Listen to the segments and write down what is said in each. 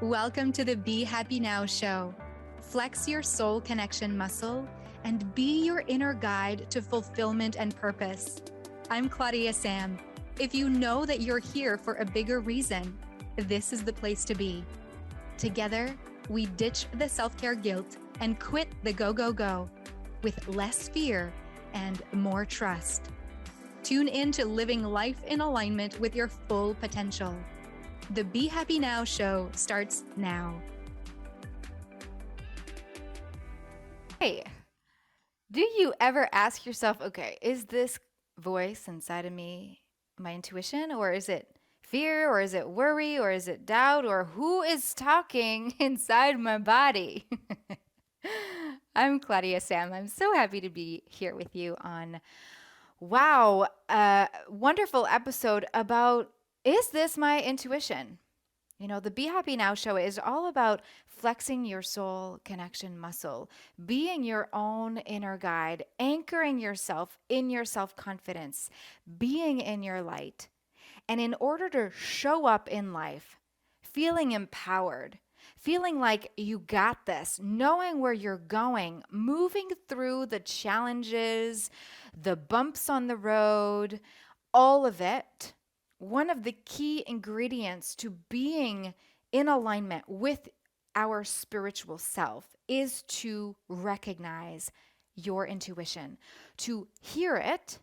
Welcome to the Be Happy Now show. Flex your soul connection muscle and be your inner guide to fulfillment and purpose. I'm Claudia-Sam. If you know that you're here for a bigger reason, this is the place to be. Together, we ditch the self-care guilt and quit the go with less fear and more trust. Tune in to living life in alignment with your full potential. The Be Happy Now show starts now. Hey, do you ever ask yourself, okay, is this voice inside of me my intuition, or is it fear, or is it worry, or is it doubt, or who is talking inside my body? I'm Claudia-Sam. I'm so happy to be here with you on, wow, a wonderful episode about, is this my intuition? You know, the Be Happy Now show is all about flexing your soul connection muscle, being your own inner guide, anchoring yourself in your self-confidence, being in your light. And in order to show up in life, feeling empowered, feeling like you got this, knowing where you're going, moving through the challenges, the bumps on the road, all of it, one of the key ingredients to being in alignment with our spiritual self is to recognize your intuition, to hear it,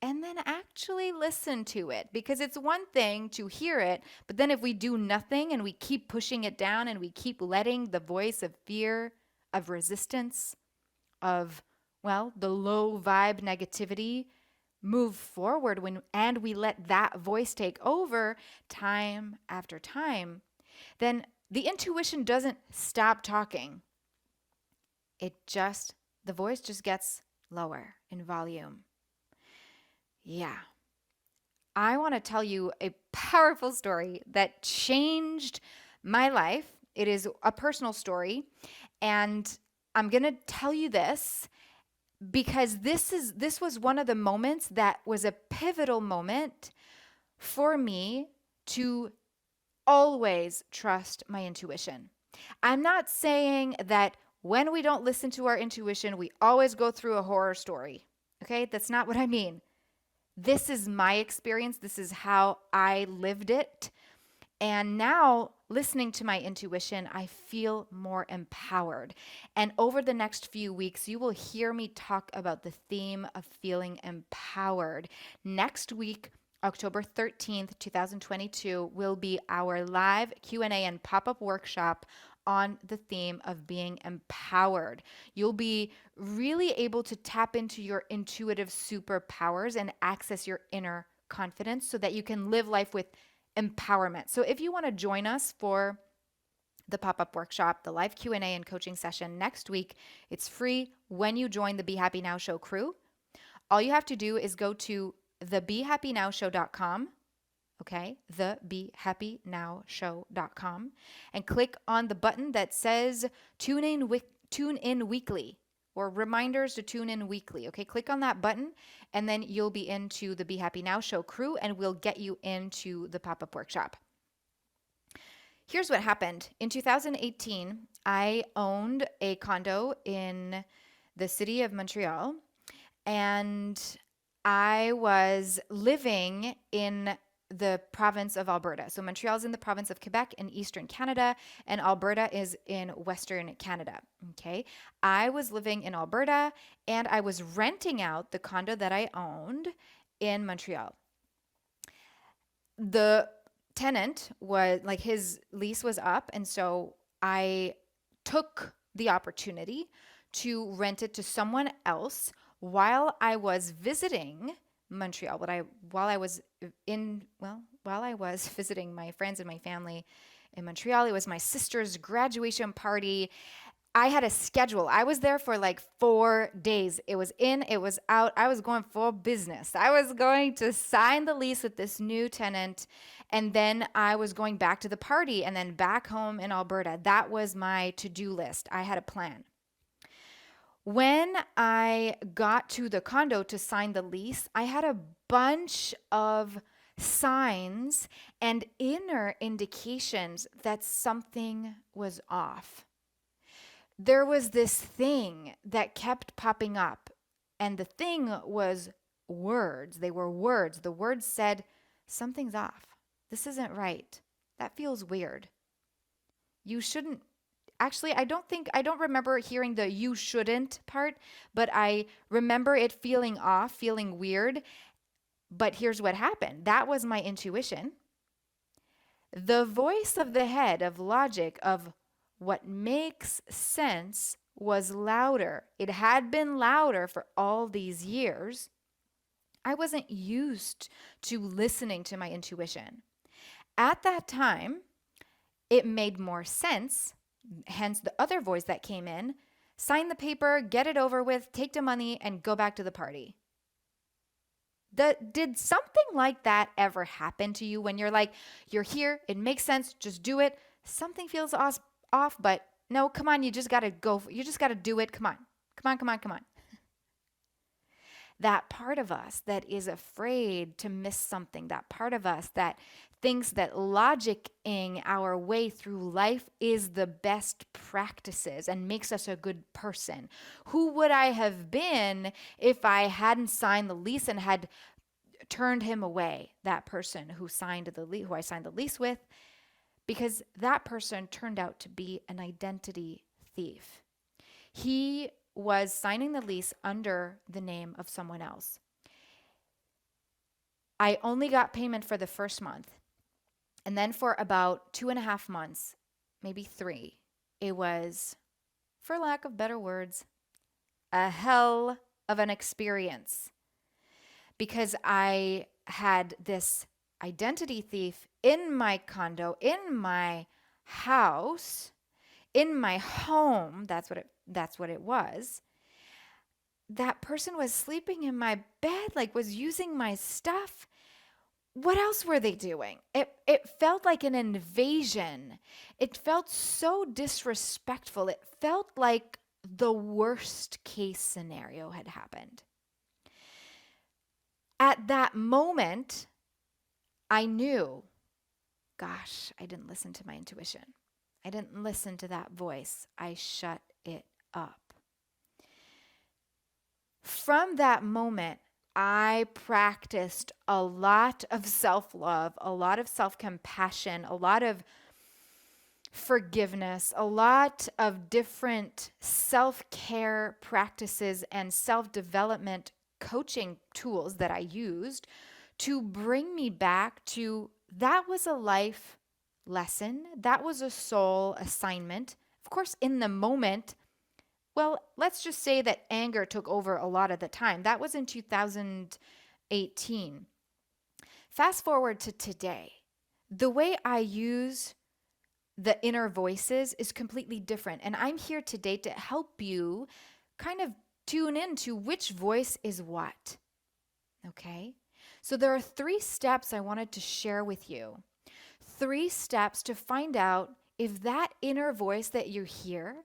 and then actually listen to it. Because it's one thing to hear it, but then if we do nothing and we keep pushing it down and we keep letting the voice of fear, of resistance, of, well, the low vibe negativity move forward and we let that voice take over time after time, then the intuition doesn't stop talking. The voice just gets lower in volume. Yeah. I want to tell you a powerful story that changed my life. It is a personal story, and I'm going to tell you this because this was one of the moments that was a pivotal moment for me to always trust my intuition. I'm not saying that when we don't listen to our intuition, we always go through a horror story. Okay? That's not what I mean. This is my experience. This is how I lived it. And now, listening to my intuition, I feel more empowered. And over the next few weeks, you will hear me talk about the theme of feeling empowered. Next week, October 13th, 2022, will be our live Q&A and pop-up workshop on the theme of being empowered. You'll be really able to tap into your intuitive superpowers and access your inner confidence so that you can live life with empowerment. So if you want to join us for the pop-up workshop, the live Q&A and coaching session next week, it's free when you join the Be Happy Now Show crew. All you have to do is go to thebehappynowshow.com, okay, thebehappynowshow.com, and click on the button that says tune in weekly, or reminders to tune in weekly. Okay, click on that button and then you'll be into the Be Happy Now show crew and we'll get you into the pop-up workshop. Here's what happened. In 2018, I owned a condo in the city of Montreal, and I was living in the province of Alberta. So Montreal is in the province of Quebec in Eastern Canada, and Alberta is in Western Canada. Okay. I was living in Alberta and I was renting out the condo that I owned in Montreal. The tenant was like, his lease was up. And so I took the opportunity to rent it to someone else while I was visiting Montreal, while I was visiting my friends and my family in Montreal. It was my sister's graduation party, I had a schedule. I was there for like 4 days. It was in, it was out. I was going for business. I was going to sign the lease with this new tenant, and then I was going back to the party and then back home in Alberta. That was my to-do list. I had a plan. When I got to the condo to sign the lease, I had a bunch of signs and inner indications that something was off. There was this thing that kept popping up, and the thing was words. They were words. The words said, something's off. This isn't right. That feels weird. You shouldn't. Actually, I don't remember hearing the you shouldn't part, but I remember it feeling off, feeling weird. But here's what happened. That was my intuition. The voice of the head, of logic, of what makes sense was louder. It had been louder for all these years. I wasn't used to listening to my intuition. At that time, it made more sense, hence the other voice that came in, sign the paper, get it over with, take the money, and go back to the party. Did something like that ever happen to you when you're like, you're here, it makes sense, just do it. Something feels off, but no, come on, you just got to go. You just got to do it. Come on. Come on, come on, come on. That part of us that is afraid to miss something, that part of us that thinks that logicking our way through life is the best practices and makes us a good person. Who would I have been if I hadn't signed the lease and had turned him away, that person who who I signed the lease with? Because that person turned out to be an identity thief. He was signing the lease under the name of someone else. I only got payment for the first month. And then for about 2.5 months, maybe 3, it was, for lack of better words, a hell of an experience. Because I had this identity thief in my condo, in my house, in my home. That's what it was. That person was sleeping in my bed, like was using my stuff. What else were they doing? It felt like an invasion. It felt so disrespectful. It felt like the worst case scenario had happened. At that moment, I knew, gosh, I didn't listen to my intuition. I didn't listen to that voice. I shut it up. From that moment, I practiced a lot of self-love, a lot of self-compassion, a lot of forgiveness, a lot of different self-care practices and self-development coaching tools that I used to bring me back to that was a life lesson. That was a soul assignment. Of course, in the moment, well, let's just say that anger took over a lot of the time. That was in 2018. Fast forward to today. The way I use the inner voices is completely different. And I'm here today to help you kind of tune into which voice is what. Okay? So there are 3 steps I wanted to share with you. 3 steps to find out if that inner voice that you hear,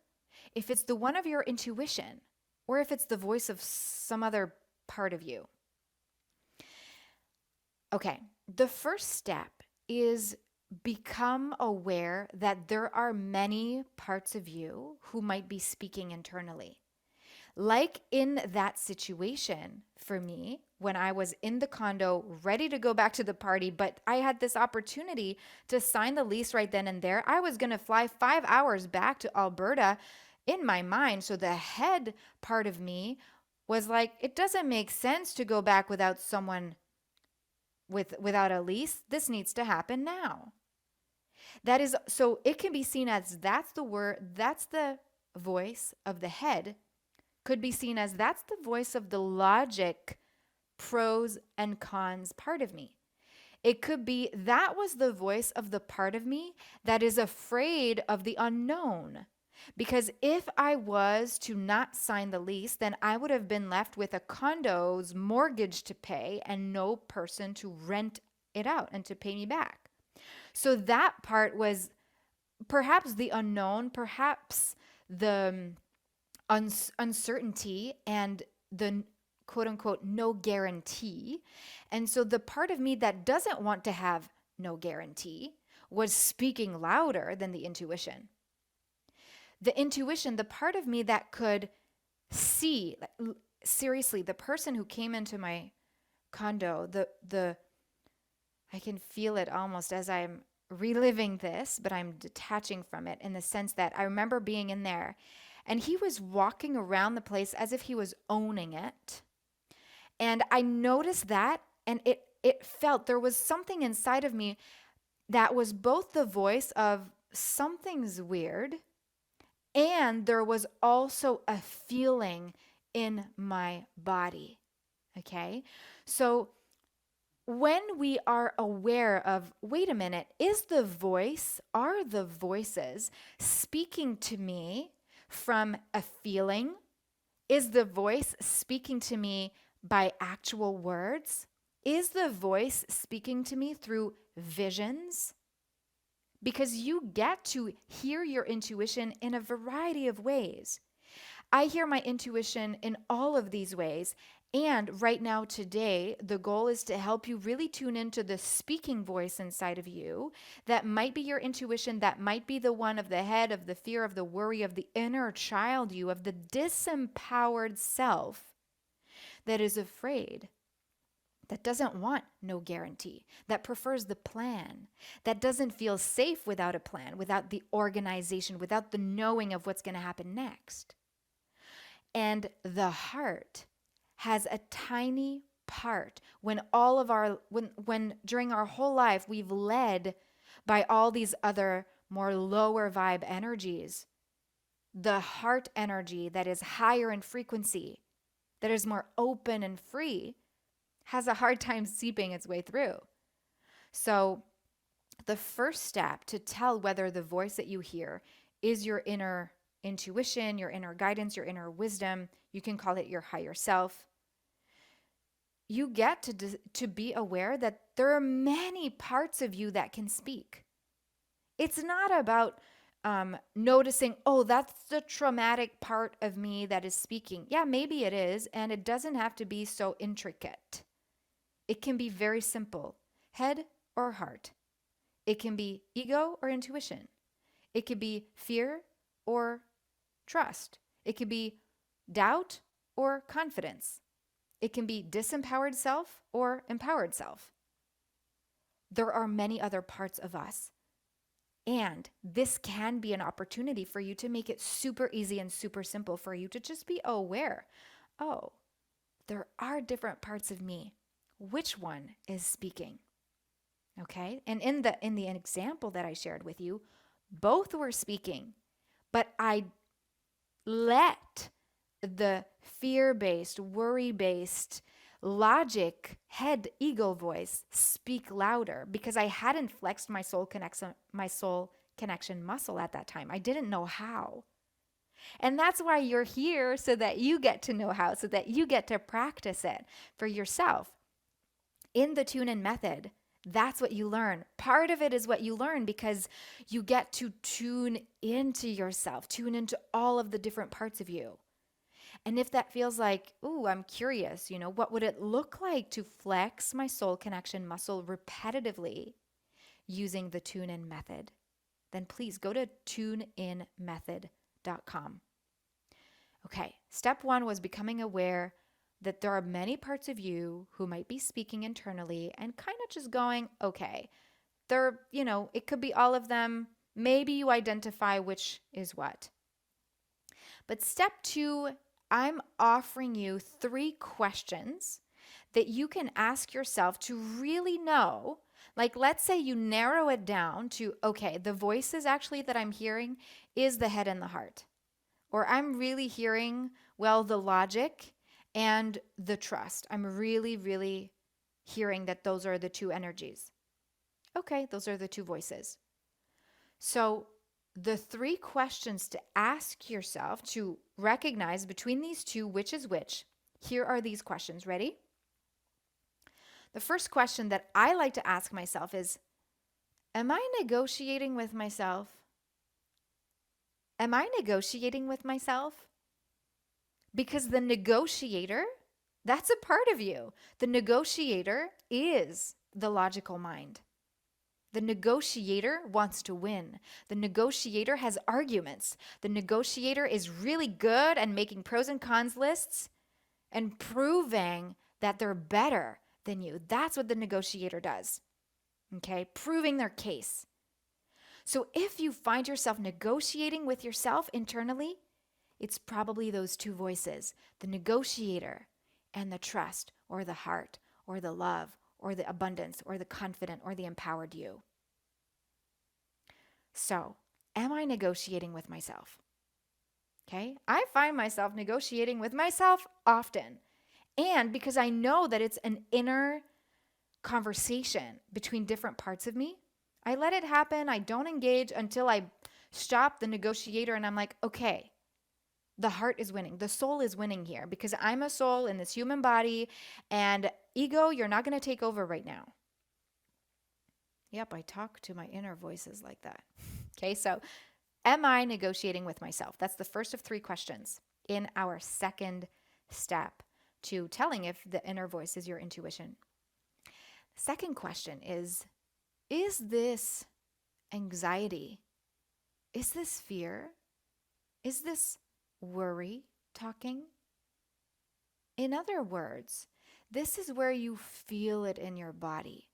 if it's the one of your intuition, or if it's the voice of some other part of you. Okay, the first step is become aware that there are many parts of you who might be speaking internally. Like in that situation for me, when I was in the condo ready to go back to the party, but I had this opportunity to sign the lease right then and there. I was going to fly 5 hours back to Alberta in my mind. So the head part of me was like, it doesn't make sense to go back without someone without a lease. This needs to happen now. That is, so it can be seen as that's the voice of the head. Could be seen as that's the voice of the logic, pros and cons part of me. It could be that was the voice of the part of me that is afraid of the unknown. Because if I was to not sign the lease, then I would have been left with a condo's mortgage to pay and no person to rent it out and to pay me back. So that part was perhaps the unknown, perhaps the uncertainty and the quote unquote no guarantee. And so the part of me that doesn't want to have no guarantee was speaking louder than the intuition. The intuition, the part of me that could see, seriously, the person who came into my condo, I can feel it almost as I'm reliving this, but I'm detaching from it in the sense that I remember being in there and he was walking around the place as if he was owning it. And I noticed that, and it felt there was something inside of me that was both the voice of something's weird, and there was also a feeling in my body. Okay? So when we are aware of, wait a minute, are the voices speaking to me from a feeling? Is the voice speaking to me by actual words? Is the voice speaking to me through visions? Because you get to hear your intuition in a variety of ways. I hear my intuition in all of these ways. And right now, today, the goal is to help you really tune into the speaking voice inside of you that might be your intuition, that might be the one of the head, of the fear, of the worry, of the inner child you, of the disempowered self that is afraid, that doesn't want no guarantee, that prefers the plan, that doesn't feel safe without a plan, without the organization, without the knowing of what's going to happen next. And the heart has a tiny part when during our whole life we've led by all these other more lower vibe energies. The heart energy that is higher in frequency, that is more open and free, has a hard time seeping its way through. So the first step to tell whether the voice that you hear is your inner intuition, your inner guidance, your inner wisdom, you can call it your higher self. You get to be aware that there are many parts of you that can speak. It's not about noticing, oh, that's the traumatic part of me that is speaking. Yeah, maybe it is, and it doesn't have to be so intricate. It can be very simple, head or heart. It can be ego or intuition. It could be fear or trust. It could be doubt or confidence. It can be disempowered self or empowered self. There are many other parts of us. And this can be an opportunity for you to make it super easy and super simple for you to just be aware. Oh, there are different parts of me. Which one is speaking? Okay? And in the example that I shared with you, both were speaking, but I let the fear-based, worry-based, logic, head, ego voice speak louder because I hadn't flexed my soul connection muscle at that time. I didn't know how. And that's why you're here, so that you get to know how, so that you get to practice it for yourself. In the tune-in method, that's what you learn. Part of it is what you learn because you get to tune into yourself, tune into all of the different parts of you. And if that feels like, ooh, I'm curious, what would it look like to flex my soul connection muscle repetitively using the tune-in method? Then please go to tuneinmethod.com. Okay, step 1 was becoming aware that there are many parts of you who might be speaking internally and kind of just going, okay, it could be all of them. Maybe you identify which is what. But step 2, I'm offering you 3 questions that you can ask yourself to really know. Like, let's say you narrow it down to, okay, the voices actually that I'm hearing is the head and the heart. Or I'm really hearing, the logic and the trust. I'm really, really hearing that those are the 2 energies. Okay, those are the 2 voices. So the 3 questions to ask yourself to recognize between these two which is which. Here are these questions. Ready? The first question that I like to ask myself is, am I negotiating with myself? Am I negotiating with myself? Because the negotiator, that's a part of you. The negotiator is the logical mind. The negotiator wants to win. The negotiator has arguments. The negotiator is really good at making pros and cons lists and proving that they're better than you. That's what the negotiator does. Okay? Proving their case. So if you find yourself negotiating with yourself internally, it's probably those 2 voices, the negotiator and the trust or the heart or the love or the abundance or the confident or the empowered you. So, am I negotiating with myself? Okay? I find myself negotiating with myself often. And because I know that it's an inner conversation between different parts of me, I let it happen. I don't engage until I stop the negotiator and I'm like, okay, the heart is winning. The soul is winning here because I'm a soul in this human body, and ego, you're not going to take over right now. Yep, I talk to my inner voices like that. Okay, so am I negotiating with myself? That's the first of 3 questions in our second step to telling if the inner voice is your intuition. Second question is this anxiety? Is this fear? Is this worry talking? In other words, this is where you feel it in your body.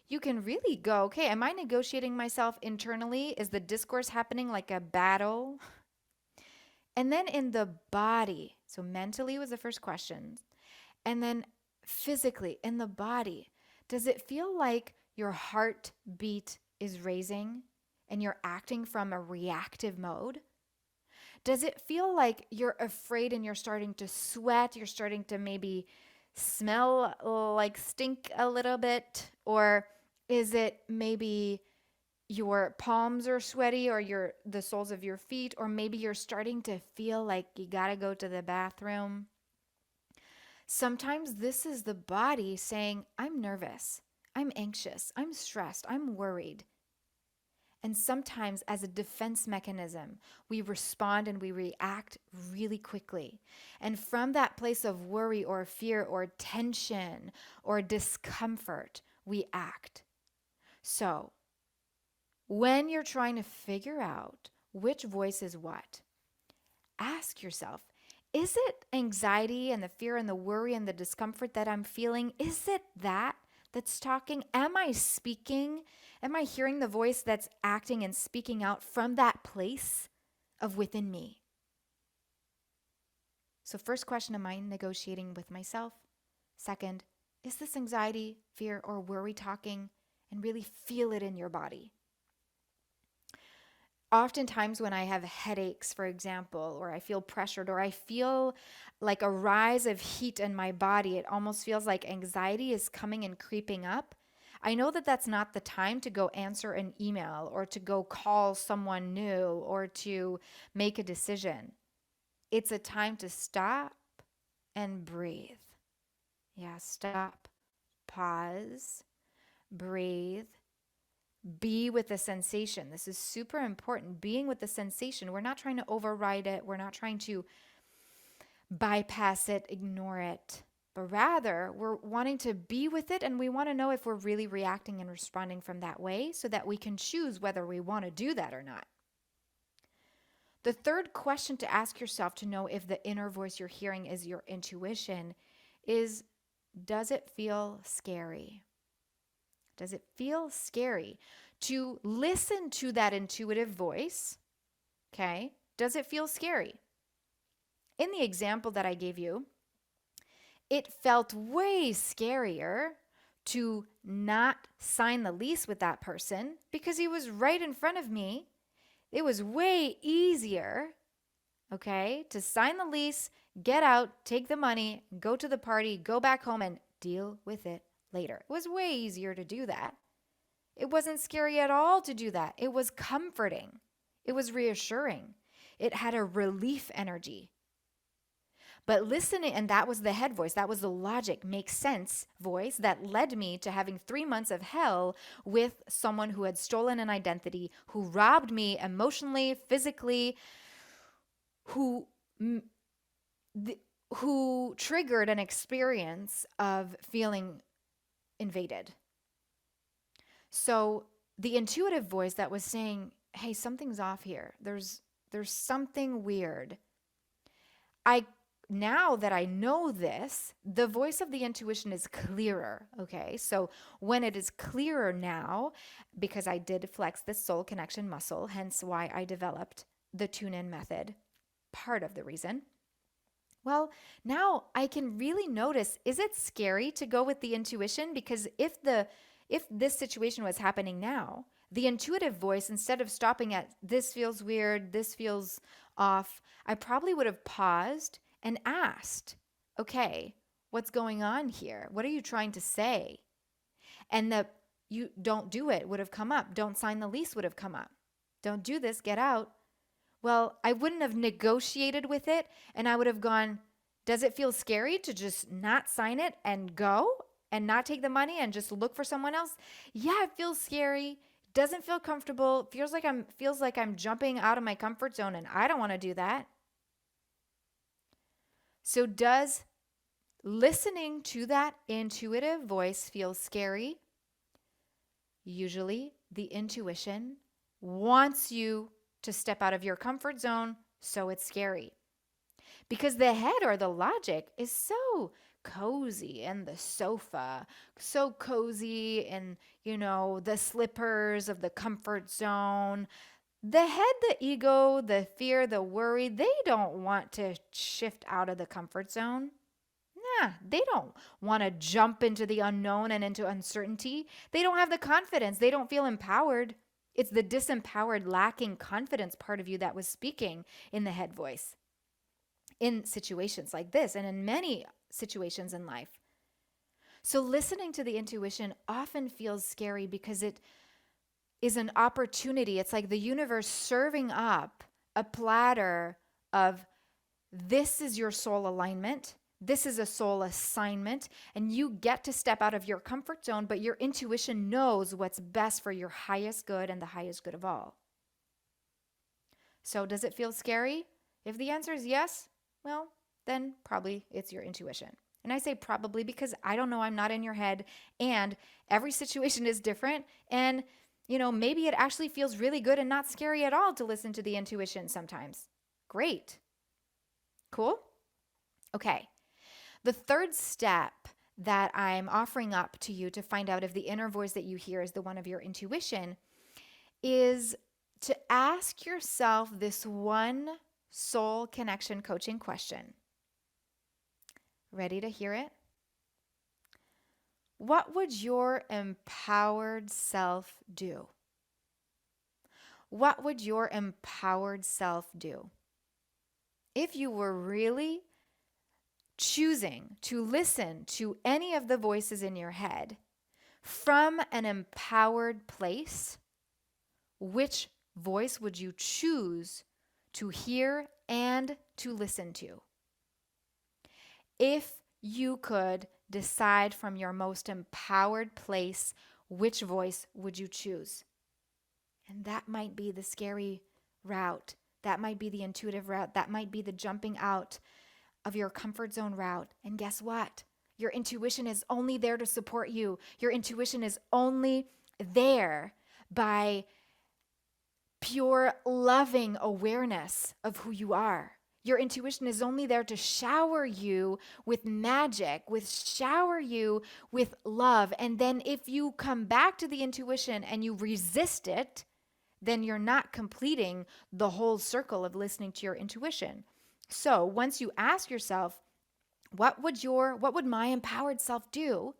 You can really go, okay, am I negotiating myself internally? Is the discourse happening like a battle? And then in the body, so mentally was the first question. And then physically, in the body, does it feel like your heartbeat is raising and you're acting from a reactive mode? Does it feel like you're afraid and you're starting to sweat? You're starting to maybe smell like stink a little bit? Or is it maybe your palms are sweaty or the soles of your feet? Or maybe you're starting to feel like you gotta go to the bathroom? Sometimes this is the body saying, I'm nervous, I'm anxious, I'm stressed, I'm worried. And sometimes as a defense mechanism, we respond and we react really quickly. And from that place of worry or fear or tension or discomfort, we act. So when you're trying to figure out which voice is what, ask yourself, is it anxiety and the fear and the worry and the discomfort that I'm feeling? Is it that's talking? Am I speaking? Am I hearing the voice that's acting and speaking out from that place of within me? So first question, am I negotiating with myself? Second, is this anxiety, fear, or worry talking? And really feel it in your body. Oftentimes when I have headaches, for example, or I feel pressured, or I feel like a rise of heat in my body, it almost feels like anxiety is coming and creeping up. I know that that's not the time to go answer an email or to go call someone new or to make a decision. It's a time to stop and breathe. Yeah, stop, pause, breathe. Be with the sensation. This is super important. Being with the sensation. We're not trying to override it. We're not trying to bypass it, ignore it. But rather, we're wanting to be with it, and we want to know if we're really reacting and responding from that way so that we can choose whether we want to do that or not. The third question to ask yourself to know if the inner voice you're hearing is your intuition is, does it feel scary? Does it feel scary to listen to that intuitive voice? Okay. Does it feel scary? In the example that I gave you, it felt way scarier to not sign the lease with that person because he was right in front of me. It was way easier, okay, to sign the lease, get out, take the money, go to the party, go back home and deal with it later. It was way easier to do that. It wasn't scary at all to do that. It was comforting. It was reassuring. It had a relief energy. But listening, and that was the head voice, that was the logic, makes sense voice that led me to having 3 months of hell with someone who had stolen an identity, who robbed me emotionally, physically, who who triggered an experience of feeling invaded. So the intuitive voice that was saying, "Hey, something's off here. There's something weird." I Now that I know this, the voice of the intuition is clearer, okay? So when it is clearer now, because I did flex this soul connection muscle, hence why I developed the tune-in method, part of the reason. Well, now I can really notice, is it scary to go with the intuition? Because if this situation was happening now, the intuitive voice, instead of stopping at this feels weird, this feels off, I probably would have paused and asked, okay, what's going on here? What are you trying to say? And the you don't do it would have come up. Don't sign the lease would have come up. Don't do this, get out. Well, I wouldn't have negotiated with it, and I would have gone, does it feel scary to just not sign it and go and not take the money and just look for someone else? Yeah, it feels scary. Doesn't feel comfortable. Feels like I'm jumping out of my comfort zone, and I don't want to do that. So does listening to that intuitive voice feel scary? Usually, the intuition wants you to step out of your comfort zone, so it's scary. Because the head or the logic is so cozy in the sofa, so cozy in, the slippers of the comfort zone. The head, the ego, the fear, the worry, they don't want to shift out of the comfort zone. Nah, they don't want to jump into the unknown and into uncertainty. They don't have the confidence. They don't feel empowered. It's the disempowered, lacking confidence part of you that was speaking in the head voice in situations like this and in many situations in life. So listening to the intuition often feels scary because it is an opportunity. It's like the universe serving up a platter of, this is your soul alignment. This is a soul assignment, and you get to step out of your comfort zone, but your intuition knows what's best for your highest good and the highest good of all. So does it feel scary? If the answer is yes, well, then probably it's your intuition. And I say probably because I don't know, I'm not in your head, and every situation is different. And, maybe it actually feels really good and not scary at all to listen to the intuition sometimes. Great. Cool? Okay. The third step that I'm offering up to you to find out if the inner voice that you hear is the one of your intuition is to ask yourself this one soul connection coaching question. Ready to hear it? What would your empowered self do? What would your empowered self do? If you were really choosing to listen to any of the voices in your head from an empowered place, which voice would you choose to hear and to listen to? If you could decide from your most empowered place, which voice would you choose? And that might be the scary route. That might be the intuitive route. That might be the jumping out of your comfort zone route. And guess what? Your intuition is only there to support you. Your intuition is only there by pure loving awareness of who you are. Your intuition is only there to shower you with magic, shower you with love. And then if you come back to the intuition and you resist it, then you're not completing the whole circle of listening to your intuition. So once you ask yourself, what would my empowered self do?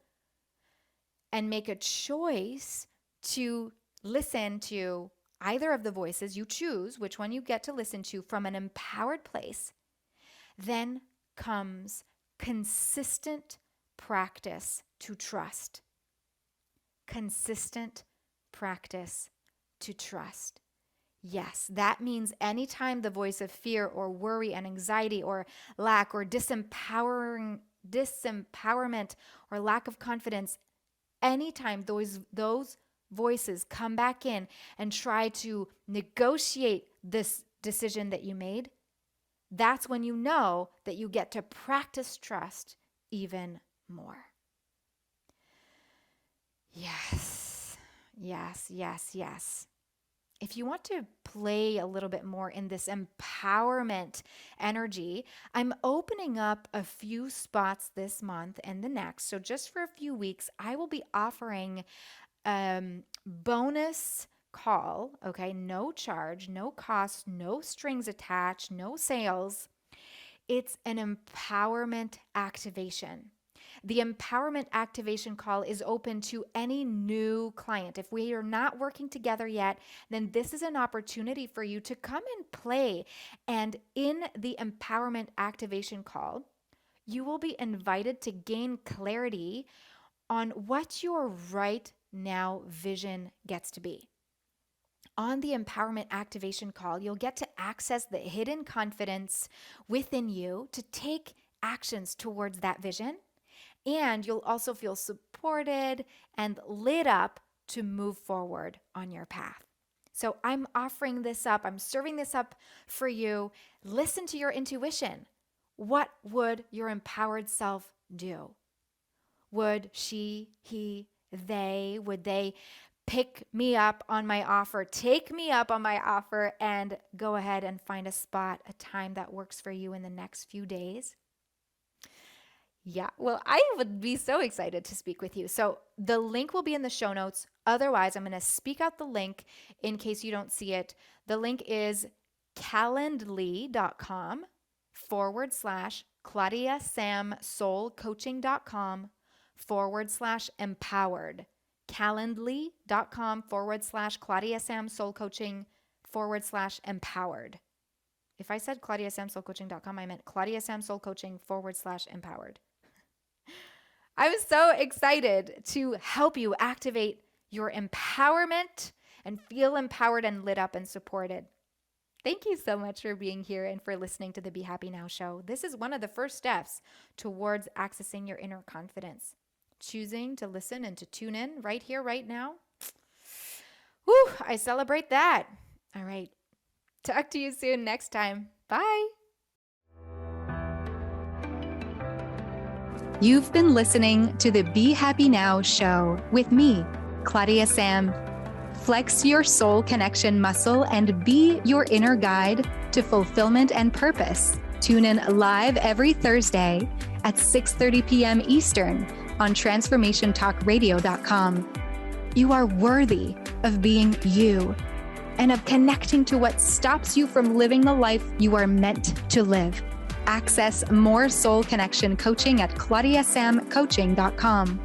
And make a choice to listen to either of the voices, you choose which one you get to listen to from an empowered place. Then comes consistent practice to trust. Consistent practice to trust. Yes, that means anytime the voice of fear or worry and anxiety or lack or disempowerment or lack of confidence, anytime those voices come back in and try to negotiate this decision that you made, that's when you know that you get to practice trust even more. Yes, yes, yes, yes. If you want to play a little bit more in this empowerment energy, I'm opening up a few spots this month and the next. So just for a few weeks, I will be offering bonus call, okay? No charge, no cost, no strings attached, no sales. It's an empowerment activation. The empowerment activation call is open to any new client. If we are not working together yet, then this is an opportunity for you to come and play. And in the empowerment activation call, you will be invited to gain clarity on what your right now vision gets to be. On the empowerment activation call, you'll get to access the hidden confidence within you to take actions towards that vision. And you'll also feel supported and lit up to move forward on your path. So I'm offering this up. I'm serving this up for you. Listen to your intuition. What would your empowered self do? Would she, he, would they pick me up on my offer, take me up on my offer, and go ahead and find a spot, a time that works for you in the next few days? Yeah, well, I would be so excited to speak with you. So the link will be in the show notes. Otherwise, I'm going to speak out the link in case you don't see it. The link is calendly.com/ClaudiaSamSoulCoaching.com/empowered. Calendly.com/ClaudiaSamSoulCoaching/empowered. If I said ClaudiaSamSoulCoaching.com, I meant ClaudiaSamSoulCoaching/empowered. I'm so excited to help you activate your empowerment and feel empowered and lit up and supported. Thank you so much for being here and for listening to the Be Happy Now show. This is one of the first steps towards accessing your inner confidence. Choosing to listen and to tune in right here, right now. Whew, I celebrate that. All right. Talk to you soon next time. Bye. You've been listening to the Be Happy Now show with me, Claudia-Sam. Flex your soul connection muscle and be your inner guide to fulfillment and purpose. Tune in live every Thursday at 6:30 p.m. Eastern on transformationtalkradio.com. You are worthy of being you and of connecting to what stops you from living the life you are meant to live. Access more soul connection coaching at ClaudiaSamCoaching.com.